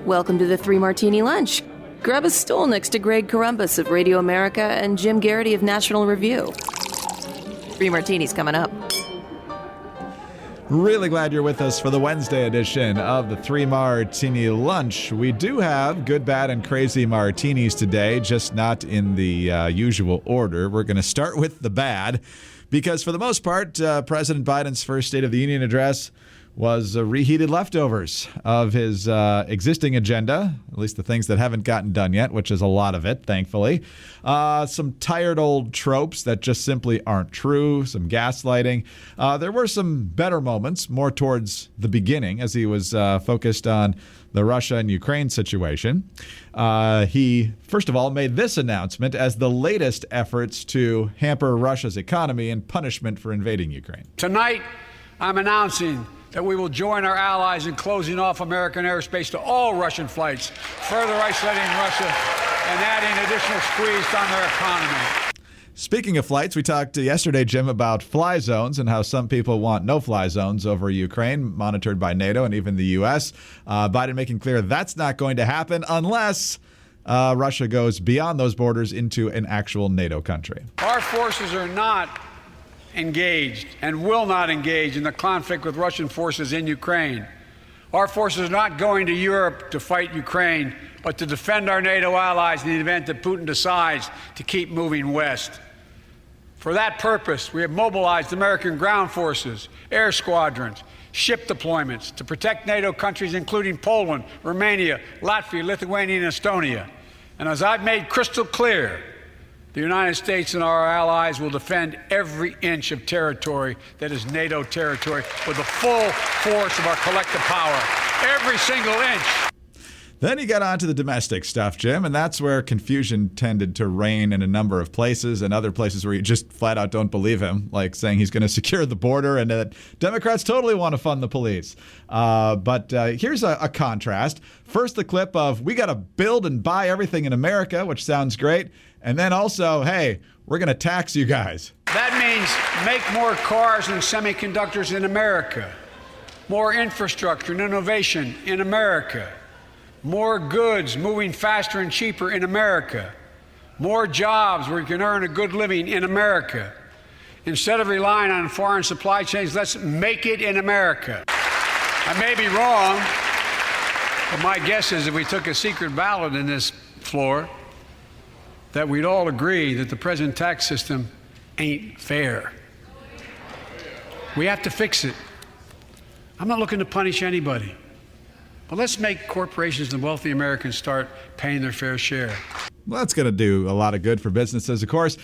Welcome to the Three Martini Lunch. Grab a stool next to Greg Columbus of Radio America and Jim Garrity of National Review. Three Martinis coming up. Really glad you're with us for the Wednesday edition of the Three Martini Lunch. We do have good, bad, and crazy martinis today, just not in the usual order. We're going to start with the bad, because for the most part, President Biden's first State of the Union address was reheated leftovers of his existing agenda, at least the things that haven't gotten done yet, which is a lot of it, thankfully. Some tired old tropes that just simply aren't true, some gaslighting. There were some better moments, more towards the beginning, as he was focused on the Russia and Ukraine situation. He, first of all, made this announcement as the latest efforts to hamper Russia's economy in punishment for invading Ukraine. Tonight, I'm announcing that we will join our allies in closing off American airspace to all Russian flights, further isolating Russia and adding additional squeeze on their economy. Speaking of flights, we talked yesterday, Jim, about fly zones and how some people want no-fly zones over Ukraine, monitored by NATO and even the U.S. Biden making clear that's not going to happen unless Russia goes beyond those borders into an actual NATO country. Our forces are not engaged and will not engage in the conflict with Russian forces in Ukraine. Our forces are not going to Europe to fight Ukraine, but to defend our NATO allies in the event that Putin decides to keep moving west. For that purpose, we have mobilized American ground forces, air squadrons, ship deployments to protect NATO countries, including Poland, Romania, Latvia, Lithuania, and Estonia. And as I've made crystal clear, the United States and our allies will defend every inch of territory that is NATO territory with the full force of our collective power. Every single inch. Then he got on to the domestic stuff, Jim, and that's where confusion tended to reign in a number of places, and other places where you just flat out don't believe him, like saying he's going to secure the border and that Democrats totally want to fund the police. But here's a contrast. First, the clip of, we got to build and buy everything in America, which sounds great. And then also, hey, we're going to tax you guys. That means make more cars and semiconductors in America, more infrastructure and innovation in America, more goods moving faster and cheaper in America, more jobs where you can earn a good living in America. Instead of relying on foreign supply chains, let's make it in America. I may be wrong, but my guess is if we took a secret ballot in this floor, that we'd all agree that the present tax system ain't fair. We have to fix it. I'm not looking to punish anybody, but let's make corporations and wealthy Americans start paying their fair share. Well, that's going to do a lot of good for businesses, of course.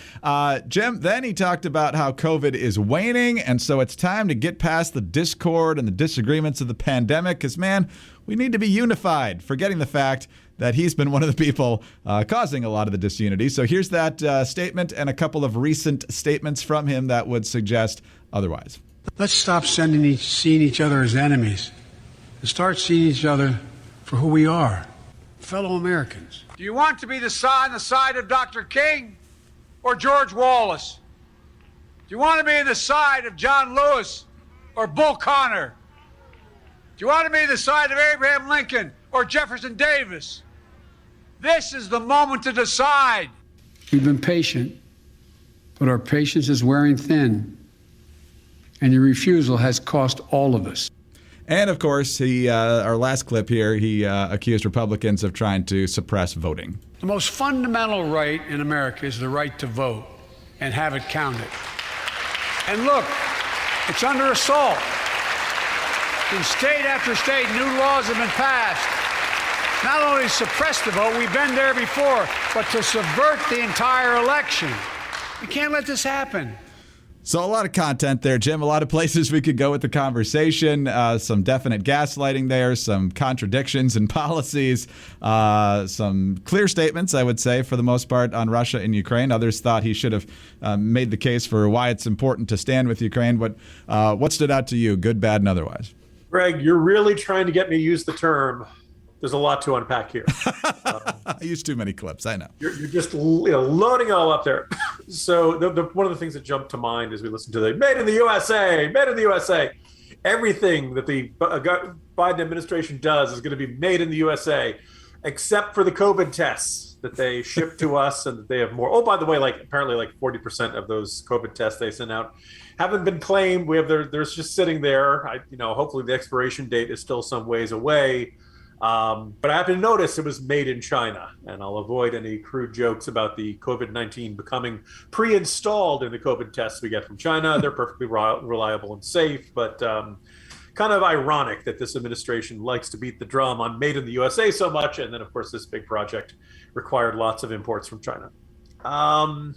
Jim, then he talked about how COVID is waning, and so it's time to get past the discord and the disagreements of the pandemic, because, man, we need to be unified, forgetting the fact that he's been one of the people causing a lot of the disunity. So here's that statement and a couple of recent statements from him that would suggest otherwise. Let's stop seeing each other as enemies and start seeing each other for who we are, fellow Americans. Do you want to be on the side of Dr. King or George Wallace? Do you want to be on the side of John Lewis or Bull Connor? Do you want to be on the side of Abraham Lincoln or Jefferson Davis? This is the moment to decide. We've been patient, but our patience is wearing thin, and your refusal has cost all of us. And, of course, our last clip here, he accused Republicans of trying to suppress voting. The most fundamental right in America is the right to vote and have it counted. And look, it's under assault. In state after state, new laws have been passed. Not only to suppress the vote, we've been there before, but to subvert the entire election. We can't let this happen. So a lot of content there, Jim. A lot of places we could go with the conversation. Some definite gaslighting there, some contradictions in policies, some clear statements, I would say, for the most part, on Russia and Ukraine. Others thought he should have made the case for why it's important to stand with Ukraine. What stood out to you, good, bad, and otherwise? Greg, you're really trying to get me to use the term. There's a lot to unpack here. I use too many clips, I know. You're just loading it all up there. So one of the things that jumped to mind as we listened to the Made in the USA, Made in the USA, everything that the Biden administration does is going to be made in the USA, except for the COVID tests that they ship to us, and that they have more. Oh, by the way, apparently 40% of those COVID tests they sent out haven't been claimed. They're just sitting there. Hopefully the expiration date is still some ways away. But I happen to notice it was made in China, and I'll avoid any crude jokes about the COVID-19 becoming pre-installed in the COVID tests we get from China. They're perfectly reliable and safe, but kind of ironic that this administration likes to beat the drum on made in the USA so much, and then, of course, this big project required lots of imports from China. I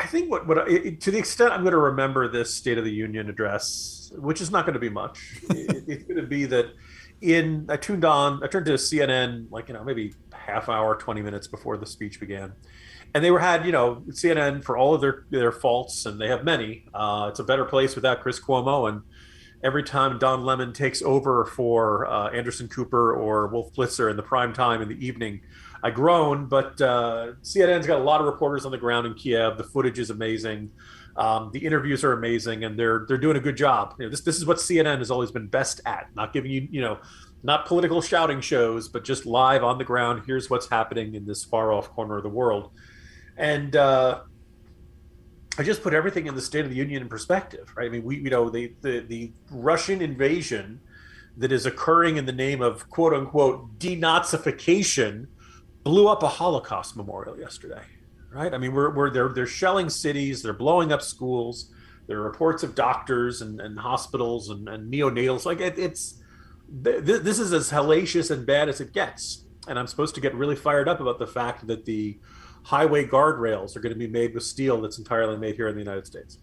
think to the extent I'm going to remember this State of the Union address, which is not going to be much, it's going to be that I turned to CNN maybe half hour, 20 minutes before the speech began, and they had CNN, for all of their faults, and they have many. It's a better place without Chris Cuomo, and every time Don Lemon takes over for Anderson Cooper or Wolf Blitzer in the prime time in the evening, I groan. But CNN's got a lot of reporters on the ground in Kiev. The footage is amazing. The interviews are amazing, and they're doing a good job. This is what CNN has always been best at, not giving you, not political shouting shows, but just live on the ground. Here's what's happening in this far off corner of the world. And I just put everything in the State of the Union in perspective, right? I mean, the Russian invasion that is occurring in the name of quote unquote denazification blew up a Holocaust memorial yesterday. Right? I mean, they're shelling cities, they're blowing up schools. There are reports of doctors and hospitals and neonatals. This is as hellacious and bad as it gets. And I'm supposed to get really fired up about the fact that the highway guardrails are going to be made with steel that's entirely made here in the United States.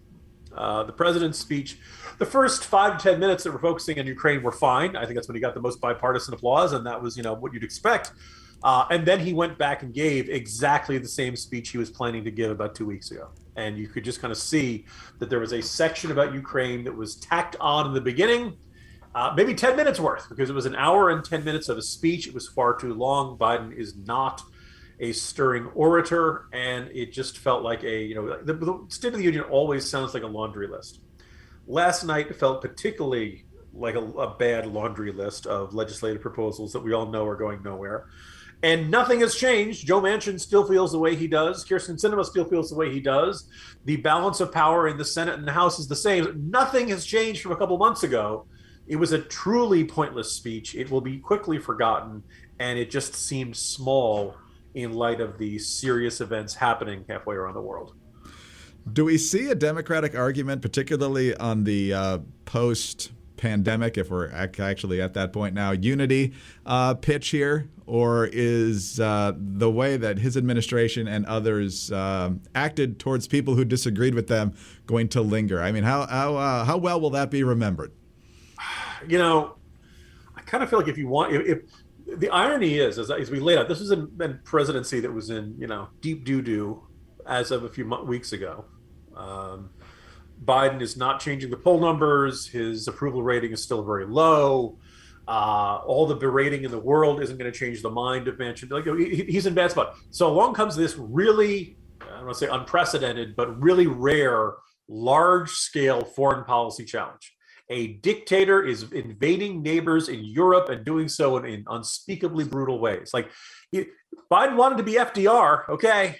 The president's speech, the first 5 to 10 minutes that were focusing on Ukraine were fine. I think that's when he got the most bipartisan applause, and that was, what you'd expect. And then he went back and gave exactly the same speech he was planning to give about 2 weeks ago. And you could just kind of see that there was a section about Ukraine that was tacked on in the beginning, maybe 10 minutes worth, because it was an hour and 10 minutes of a speech. It was far too long. Biden is not a stirring orator, and it just felt like the State of the Union always sounds like a laundry list. Last night felt particularly like a bad laundry list of legislative proposals that we all know are going nowhere. And nothing has changed. Joe Manchin still feels the way he does. Kyrsten Sinema still feels the way he does. The balance of power in the Senate and the House is the same. Nothing has changed from a couple months ago. It was a truly pointless speech. It will be quickly forgotten, and it just seemed small in light of the serious events happening halfway around the world. Do we see a Democratic argument, particularly on the post-pandemic, if we're actually at that point now, unity pitch here? Or is the way that his administration and others acted towards people who disagreed with them going to linger? I mean, how well will that be remembered? I kind of feel like if the irony is, as we laid out, this was a presidency that was in, deep doo-doo as of a few weeks ago. Biden is not changing the poll numbers. His approval rating is still very low. All the berating in the world isn't going to change the mind of Manchin. He's in bad spot. So along comes this really, I don't want to say unprecedented, but really rare, large-scale foreign policy challenge. A dictator is invading neighbors in Europe and doing so in unspeakably brutal ways. Biden wanted to be FDR, okay?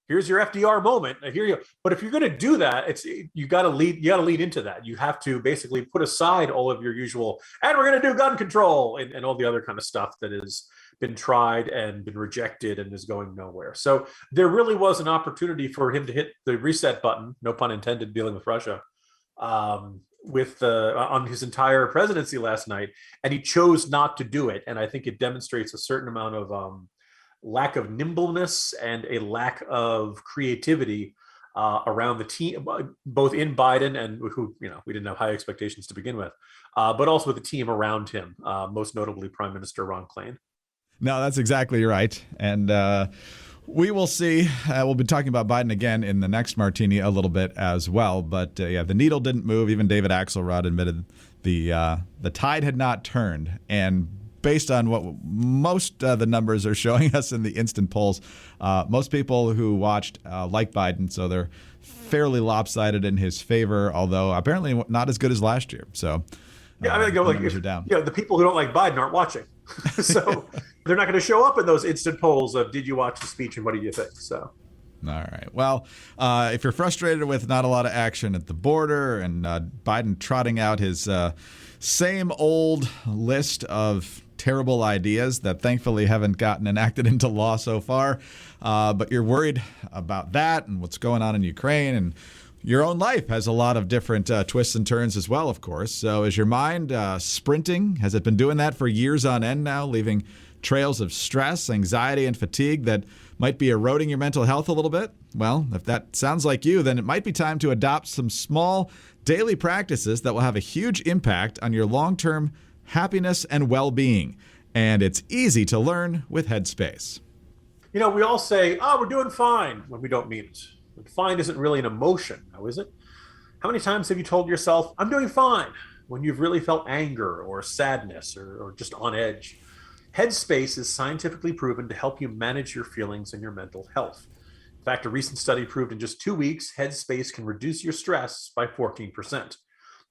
Here's your FDR moment. I hear you. But if you're going to do that, you got to lead into that. You have to basically put aside all of your usual, and we're going to do gun control and all the other kind of stuff that has been tried and been rejected and is going nowhere. So there really was an opportunity for him to hit the reset button, no pun intended, dealing with Russia, on his entire presidency last night, and he chose not to do it. And I think it demonstrates a certain amount of lack of nimbleness and a lack of creativity around the team, both in Biden and who, we didn't have high expectations to begin with, but also with the team around him, most notably Prime Minister Ron Klain. No, that's exactly right. And we will see. We'll be talking about Biden again in the next Martini a little bit as well. But the needle didn't move. Even David Axelrod admitted the tide had not turned. And based on what most the numbers are showing us in the instant polls, most people who watched like Biden, so they're fairly lopsided in his favor, although apparently not as good as last year. So yeah, I mean, go like, numbers are down. The people who don't like Biden aren't watching. So they're not going to show up in those instant polls of did you watch the speech and what do you think? So. All right. Well, if you're frustrated with not a lot of action at the border and Biden trotting out his same old list of terrible ideas that thankfully haven't gotten enacted into law so far, but you're worried about that and what's going on in Ukraine, and your own life has a lot of different twists and turns as well, of course. So is your mind sprinting? Has it been doing that for years on end now, leaving trails of stress, anxiety, and fatigue that might be eroding your mental health a little bit? Well, if that sounds like you, then it might be time to adopt some small daily practices that will have a huge impact on your long-term happiness and well-being. And it's easy to learn with Headspace. We all say, we're doing fine, when we don't mean it. But fine isn't really an emotion, now is it? How many times have you told yourself, I'm doing fine, when you've really felt anger or sadness or just on edge? Headspace is scientifically proven to help you manage your feelings and your mental health. In fact, a recent study proved in just 2 weeks, Headspace can reduce your stress by 14%.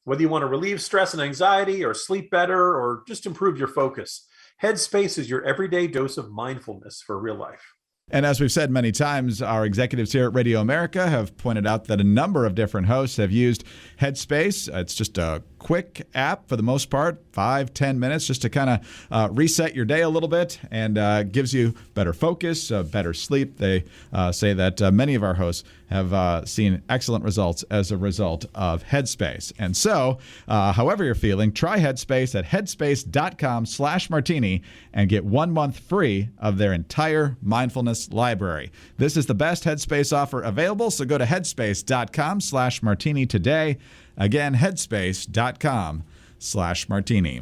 Whether you want to relieve stress and anxiety or sleep better or just improve your focus, Headspace is your everyday dose of mindfulness for real life. And as we've said many times, our executives here at Radio America have pointed out that a number of different hosts have used Headspace. It's just a quick app for the most part, 5-10 minutes, just to kind of reset your day a little bit, and gives you better focus, better sleep. They say that many of our hosts have seen excellent results as a result of Headspace. And so, however you're feeling, try Headspace at headspace.com/martini and get 1 month free of their entire mindfulness library. This is the best Headspace offer available, so go to headspace.com/martini today. Again, headspace.com/martini.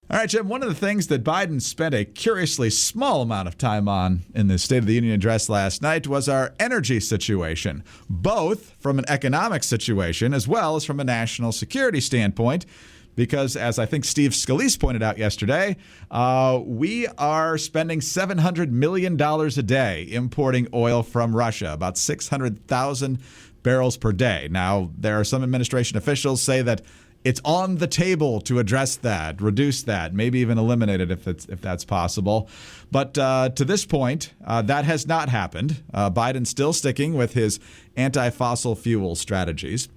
All right, Jim, one of the things that Biden spent a curiously small amount of time on in the State of the Union address last night was our energy situation, both from an economic situation as well as from a national security standpoint. Because, as I think Steve Scalise pointed out yesterday, we are spending $700 million a day importing oil from Russia, about 600,000 barrels per day. Now, there are some administration officials say that it's on the table to address that, reduce that, maybe even eliminate it if that's possible. But to this point, that has not happened. Biden's still sticking with his anti-fossil fuel strategies.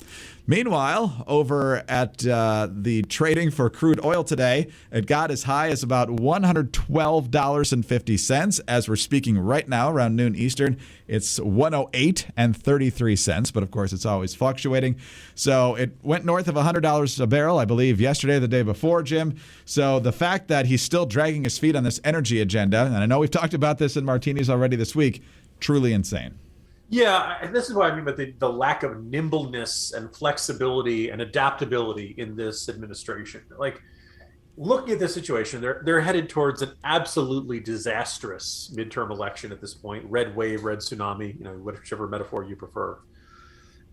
Meanwhile, over at the trading for crude oil today, it got as high as about $112.50. As we're speaking right now, around noon Eastern, it's $108.33. But of course, it's always fluctuating. So it went north of $100 a barrel, I believe, yesterday, the day before, Jim. So the fact that he's still dragging his feet on this energy agenda, and I know we've talked about this in Martinis already this week, truly insane. Yeah, and this is what I mean about the lack of nimbleness and flexibility and adaptability in this administration. Like, looking at this situation, they're headed towards an absolutely disastrous midterm election at this point. Red wave, red tsunami, whichever metaphor you prefer.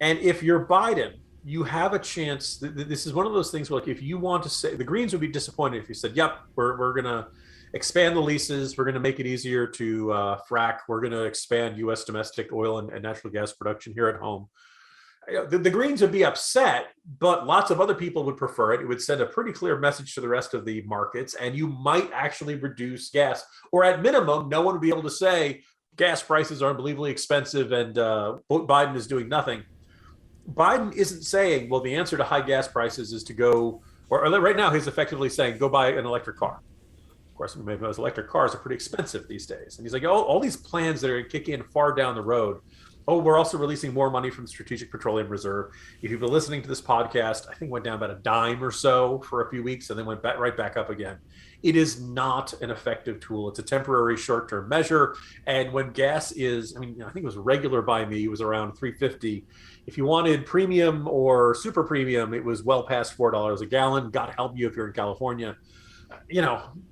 And if you're Biden, you have a chance. This is one of those things where, like, if you want to say, the Greens would be disappointed if you said, yep, we're going to expand the leases. We're going to make it easier to frack. We're going to expand U.S. domestic oil and natural gas production here at home. The Greens would be upset, but lots of other people would prefer it. It would send a pretty clear message to the rest of the markets, and you might actually reduce gas. Or at minimum, no one would be able to say gas prices are unbelievably expensive and Biden is doing nothing. Biden isn't saying, well, the answer to high gas prices is to go, or right now he's effectively saying, go buy an electric car. Of course, maybe those electric cars are pretty expensive these days. And he's like, all these plans that are going to kick in far down the road. Oh, we're also releasing more money from the Strategic Petroleum Reserve. If you've been listening to this podcast, I think went down about a dime or so for a few weeks and then went right back up again. It is not an effective tool. It's a temporary short-term measure. And when gas is, I think it was regular by me, it was around $3.50. If you wanted premium or super premium, it was well past $4 a gallon. God help you if you're in California.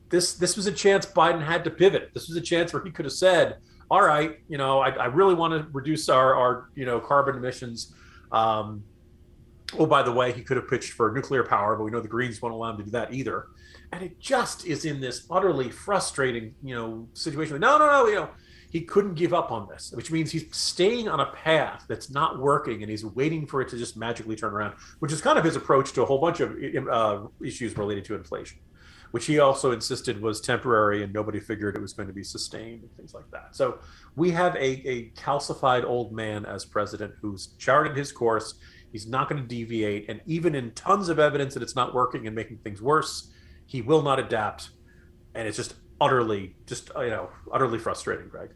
This was a chance Biden had to pivot. This was a chance where he could have said, all right, I really want to reduce our carbon emissions. Oh, by the way, he could have pitched for nuclear power, but we know the Greens won't allow him to do that either. And it just is in this utterly frustrating, situation. No, he couldn't give up on this, which means he's staying on a path that's not working, and he's waiting for it to just magically turn around, which is kind of his approach to a whole bunch of issues related to inflation, which he also insisted was temporary and nobody figured it was going to be sustained and things like that. So we have a calcified old man as president who's charted his course. He's not going to deviate. And even in tons of evidence that it's not working and making things worse, he will not adapt. And it's just utterly frustrating, Greg.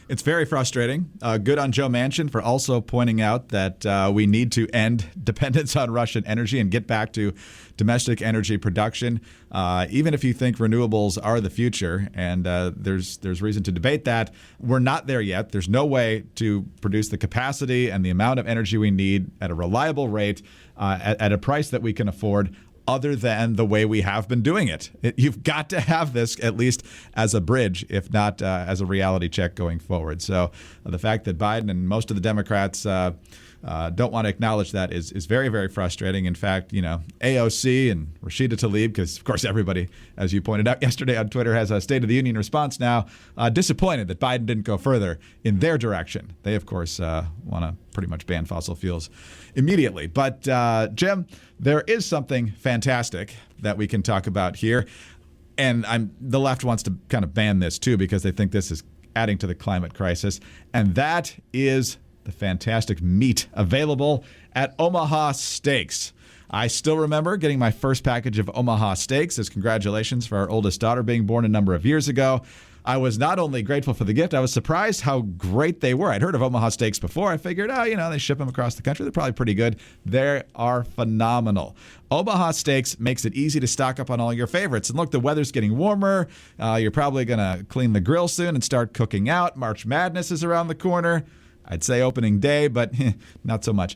It's very frustrating. Good on Joe Manchin for also pointing out that we need to end dependence on Russian energy and get back to domestic energy production. Even if you think renewables are the future, and there's reason to debate that, we're not there yet. There's no way to produce the capacity and the amount of energy we need at a reliable rate at a price that we can afford, other than the way we have been doing it. You've got to have this at least as a bridge, if not as a reality check going forward. So the fact that Biden and most of the Democrats don't want to acknowledge that is very, very frustrating. In fact, AOC and Rashida Tlaib, because, of course, everybody, as you pointed out yesterday on Twitter, has a State of the Union response now, disappointed that Biden didn't go further in their direction. They, of course, want to pretty much ban fossil fuels immediately. But, Jim, there is something fantastic that we can talk about here. And the left wants to kind of ban this, too, because they think this is adding to the climate crisis. And that is the fantastic meat available at Omaha Steaks. I still remember getting my first package of Omaha Steaks as congratulations for our oldest daughter being born a number of years ago. I was not only grateful for the gift, I was surprised how great they were. I'd heard of Omaha Steaks before. I figured, they ship them across the country. They're probably pretty good. They are phenomenal. Omaha Steaks makes it easy to stock up on all your favorites. And look, the weather's getting warmer. You're probably going to clean the grill soon and start cooking out. March Madness is around the corner. I'd say opening day, but not so much.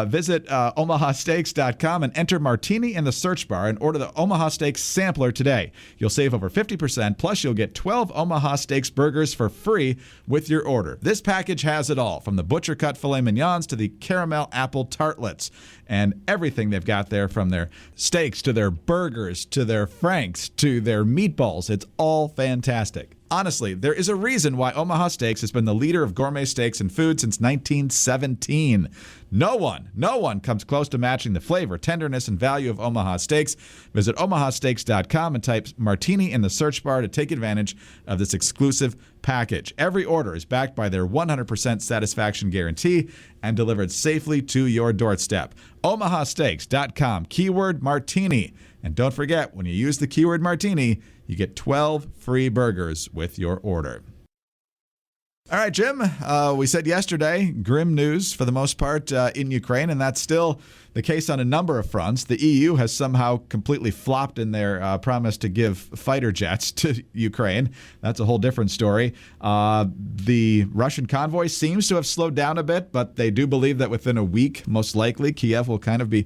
Visit omahasteaks.com and enter Martini in the search bar and order the Omaha Steaks sampler today. You'll save over 50%, plus you'll get 12 Omaha Steaks burgers for free with your order. This package has it all, from the butcher-cut filet mignons to the caramel apple tartlets, and everything they've got there, from their steaks to their burgers to their franks to their meatballs. It's all fantastic. Honestly, there is a reason why Omaha Steaks has been the leader of gourmet steaks and food since 1917. No one comes close to matching the flavor, tenderness, and value of Omaha Steaks. Visit omahasteaks.com and type Martini in the search bar to take advantage of this exclusive package. Every order is backed by their 100% satisfaction guarantee and delivered safely to your doorstep. omahasteaks.com, keyword Martini. And don't forget, when you use the keyword Martini, you get 12 free burgers with your order. All right, Jim, we said yesterday, grim news for the most part in Ukraine, and that's still the case on a number of fronts. The EU has somehow completely flopped in their promise to give fighter jets to Ukraine. That's a whole different story. The Russian convoy seems to have slowed down a bit, but they do believe that within a week, most likely, Kiev will kind of be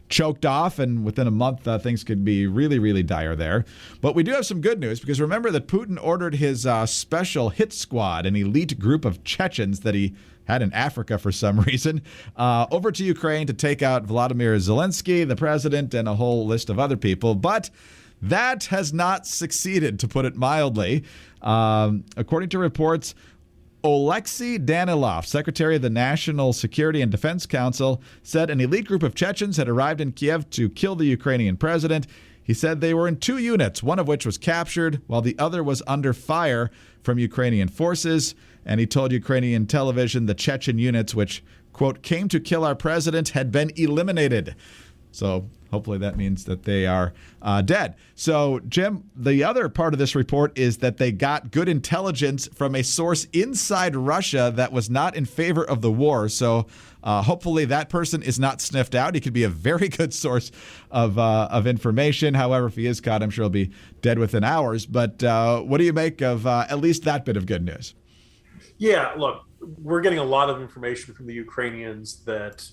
choked off, and within a month, things could be really, really dire there. But we do have some good news, because remember that Putin ordered his special hit squad, an elite group of Chechens that he had in Africa for some reason, over to Ukraine to take out Volodymyr Zelenesky, the president, and a whole list of other people. But that has not succeeded, to put it mildly. According to reports, Oleksiy Danilov, Secretary of the National Security and Defense Council, said an elite group of Chechens had arrived in Kiev to kill the Ukrainian president. He said they were in 2 units, one of which was captured, while the other was under fire from Ukrainian forces. And he told Ukrainian television the Chechen units, which, quote, came to kill our president, had been eliminated. So hopefully that means that they are dead. So, Jim, the other part of this report is that they got good intelligence from a source inside Russia that was not in favor of the war. So hopefully that person is not sniffed out. He could be a very good source of information. However, if he is caught, I'm sure he'll be dead within hours. But what do you make of at least that bit of good news? Yeah, look, we're getting a lot of information from the Ukrainians that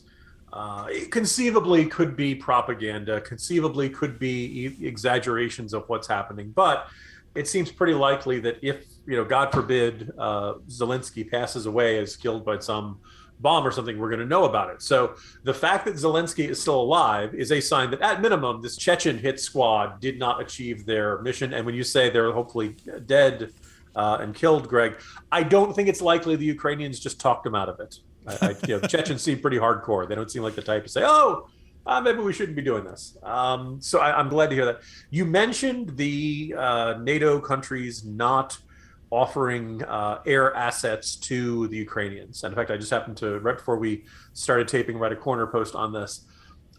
conceivably could be propaganda, conceivably could be exaggerations of what's happening. But it seems pretty likely that if, God forbid, Zelensky passes away, is killed by some bomb or something, we're going to know about it. So the fact that Zelensky is still alive is a sign that at minimum, this Chechen hit squad did not achieve their mission. And when you say they're hopefully dead and killed, Greg, I don't think it's likely the Ukrainians just talked them out of it. Chechens seem pretty hardcore. They don't seem like the type to say, maybe we shouldn't be doing this. So I'm glad to hear that. You mentioned the NATO countries not offering air assets to the Ukrainians. And in fact, I just happened to, right before we started taping, write a corner post on this.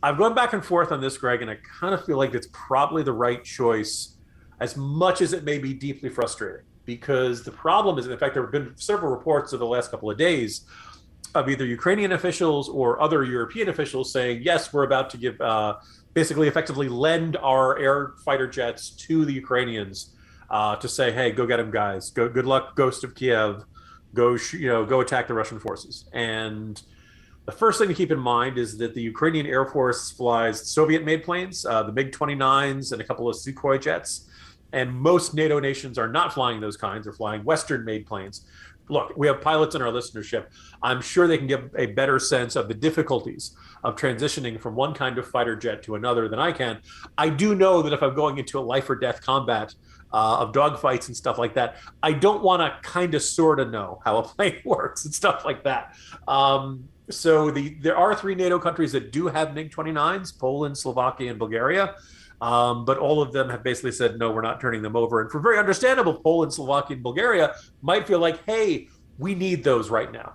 I've gone back and forth on this, Greg, and I kind of feel like it's probably the right choice, as much as it may be deeply frustrating. Because the problem is, in fact, there have been several reports over the last couple of days of either Ukrainian officials or other European officials saying, yes, we're about to give, basically effectively lend our air fighter jets to the Ukrainians to say, hey, go get them, guys. Good luck, Ghost of Kiev. Go attack the Russian forces. And the first thing to keep in mind is that the Ukrainian Air Force flies Soviet-made planes, the MiG-29s and a couple of Sukhoi jets. And most NATO nations are not flying those kinds. They're flying Western-made planes. Look, we have pilots in our listenership. I'm sure they can give a better sense of the difficulties of transitioning from one kind of fighter jet to another than I can. I do know that if I'm going into a life or death combat of dogfights and stuff like that, I don't want to kind of sort of know how a plane works and stuff like that. So there are 3 NATO countries that do have MiG-29s, Poland, Slovakia, and Bulgaria. But all of them have basically said, no, we're not turning them over. And for very understandable, Poland, Slovakia, and Bulgaria might feel like, hey, we need those right now.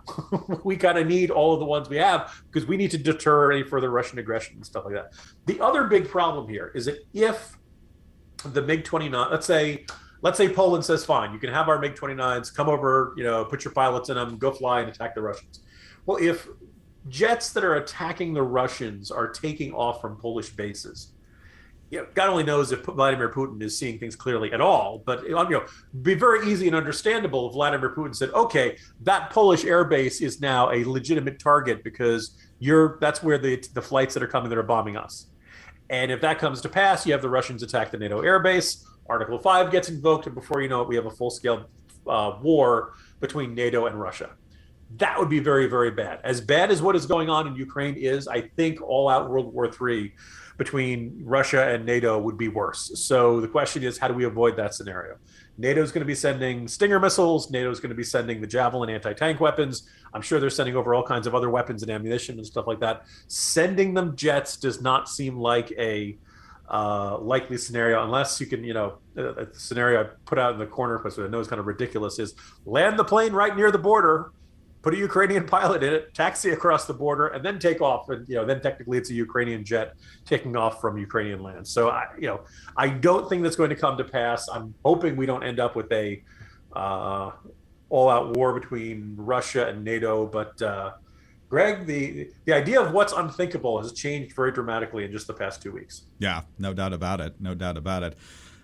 We kind of need all of the ones we have because we need to deter any further Russian aggression and stuff like that. The other big problem here is that if the MiG-29, let's say Poland says, fine, you can have our MiG-29s, come over, put your pilots in them, go fly and attack the Russians. Well, if jets that are attacking the Russians are taking off from Polish bases, God only knows if Vladimir Putin is seeing things clearly at all. But be very easy and understandable if Vladimir Putin said, "Okay, that Polish air base is now a legitimate target because that's where the flights that are coming that are bombing us." And if that comes to pass, you have the Russians attack the NATO air base. Article 5 gets invoked, and before you know it, we have a full-scale war between NATO and Russia. That would be very, very bad. As bad as what is going on in Ukraine is, I think all-out World War III between Russia and NATO would be worse. So the question is, how do we avoid that scenario? NATO is going to be sending Stinger missiles. NATO is going to be sending the Javelin anti-tank weapons. I'm sure they're sending over all kinds of other weapons and ammunition and stuff like that. Sending them jets does not seem like a likely scenario, unless you can, the scenario I put out in the corner, which I know is kind of ridiculous, is land the plane right near the border, put a Ukrainian pilot in it, taxi across the border, and then take off. And then technically it's a Ukrainian jet taking off from Ukrainian land. So I don't think that's going to come to pass. I'm hoping we don't end up with a all-out war between Russia and NATO. But Greg, the idea of what's unthinkable has changed very dramatically in just the past 2 weeks. Yeah, no doubt about it. No doubt about it.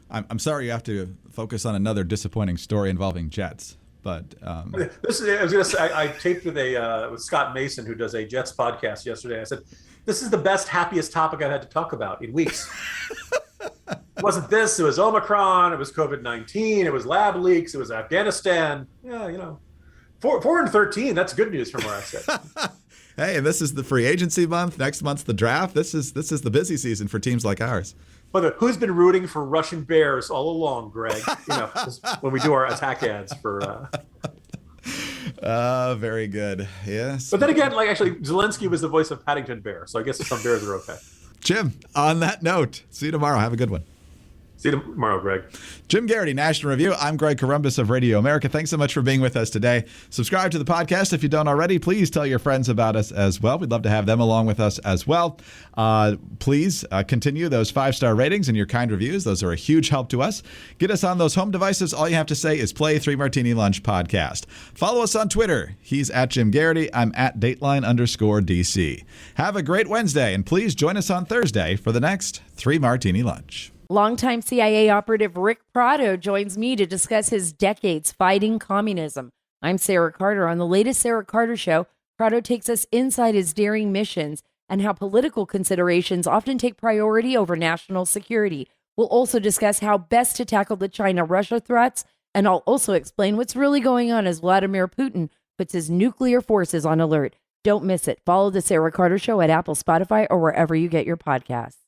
I'm sorry you have to focus on another disappointing story involving jets. But I was going to say, I taped with Scott Mason, who does a Jets podcast yesterday. I said, this is the best, happiest topic I've had to talk about in weeks. It wasn't this. It was Omicron. It was COVID-19. It was lab leaks. It was Afghanistan. Yeah, 4-13. That's good news from where I sit. Hey, and this is the free agency month. Next month's the draft. This is the busy season for teams like ours. But who's been rooting for Russian bears all along, Greg? When we do our attack ads for. Very good. Yes. But then again, actually, Zelensky was the voice of Paddington Bear, so I guess some bears are okay. Jim, on that note, see you tomorrow. Have a good one. See you tomorrow, Greg. Jim Garrity, National Review. I'm Greg Corombos of Radio America. Thanks so much for being with us today. Subscribe to the podcast if you don't already. Please tell your friends about us as well. We'd love to have them along with us as well. Please continue those 5-star ratings and your kind reviews. Those are a huge help to us. Get us on those home devices. All you have to say is play 3 Martini Lunch podcast. Follow us on Twitter. He's at Jim Garrity. I'm at Dateline_DC. Have a great Wednesday, and please join us on Thursday for the next 3 Martini Lunch. Longtime CIA operative Rick Prado joins me to discuss his decades fighting communism. I'm Sarah Carter. On the latest Sarah Carter Show, Prado takes us inside his daring missions and how political considerations often take priority over national security. We'll also discuss how best to tackle the China-Russia threats, and I'll also explain what's really going on as Vladimir Putin puts his nuclear forces on alert. Don't miss it. Follow The Sarah Carter Show at Apple, Spotify, or wherever you get your podcasts.